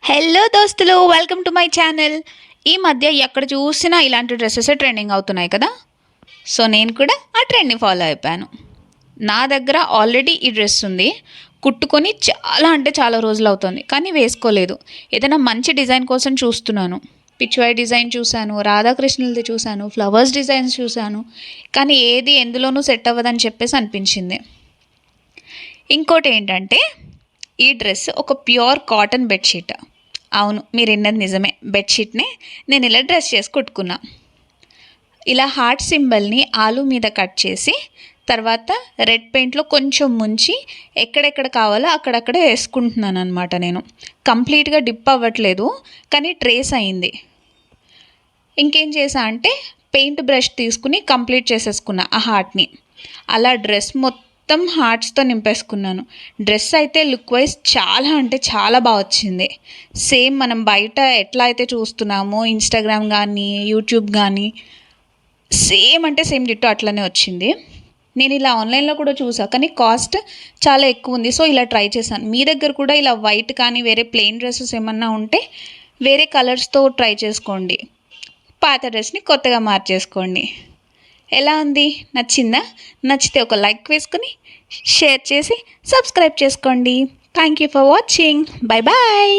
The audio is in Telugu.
హలో దోస్తులు, వెల్కమ్ టు మై ఛానల్. ఈ మధ్య ఎక్కడ చూసినా ఇలాంటి డ్రెస్సెస్ ట్రెండింగ్ అవుతున్నాయి కదా. సో నేను కూడా ఆ ట్రెండ్ని ఫాలో అయిపోయాను. నా దగ్గర ఆల్రెడీ ఈ డ్రెస్ ఉంది. కుట్టుకొని చాలా అంటే చాలా రోజులు అవుతుంది, కానీ వేసుకోలేదు. ఏదైనా మంచి డిజైన్ కోసం చూస్తున్నాను. పిచ్వాయ్ డిజైన్ చూశాను, రాధాకృష్ణులది చూశాను, ఫ్లవర్స్ డిజైన్స్ చూశాను, కానీ ఏది ఎందులోనూ సెట్ అవ్వదని చెప్పేసి అనిపించింది. ఇంకోటి ఏంటంటే, ఈ డ్రెస్ ఒక ప్యూర్ కాటన్ బెడ్షీట్. అవును, మీరు విన్నది నిజమే. బెడ్షీట్నే నేను ఇలా డ్రెస్ చేసి కుట్టుకున్నా. ఇలా హార్ట్ సింబల్ని ఆలు మీద కట్ చేసి తర్వాత రెడ్ పెయింట్లో కొంచెం ముంచి ఎక్కడెక్కడ కావాలో అక్కడక్కడ వేసుకుంటున్నాను అనమాట. నేను కంప్లీట్గా డిప్ అవ్వట్లేదు, కానీ ట్రేస్ అయింది. ఇంకేం చేసా అంటే పెయింట్ బ్రష్ తీసుకుని కంప్లీట్ చేసేసుకున్నా ఆ హార్ట్ని. అలా డ్రెస్ మొత్తం హార్ట్స్తో నింపేసుకున్నాను. డ్రెస్ అయితే లుక్ వైజ్ చాలా అంటే చాలా బాగా వచ్చింది. సేమ్ మనం బయట ఎట్లా అయితే చూస్తున్నామో ఇన్స్టాగ్రామ్ కానీ యూట్యూబ్ కానీ సేమ్ అంటే సేమ్ డిట్టో అట్లనే వచ్చింది. నేను ఇలా ఆన్లైన్లో కూడా చూసా, కానీ కాస్ట్ చాలా ఎక్కువ ఉంది. సో ఇలా ట్రై చేశాను. మీ దగ్గర కూడా ఇలా వైట్ కానీ వేరే ప్లెయిన్ డ్రెస్సెస్ ఏమన్నా ఉంటే వేరే కలర్స్తో ట్రై చేసుకోండి. పాత డ్రెస్ని కొత్తగా మార్చేసుకోండి. ఎలా ఉంది? నచ్చిందా? నచ్చితే ఒక లైక్ వేసుకుని షేర్ చేసి సబ్స్క్రైబ్ చేసుకోండి. Thank you for watching. Bye bye.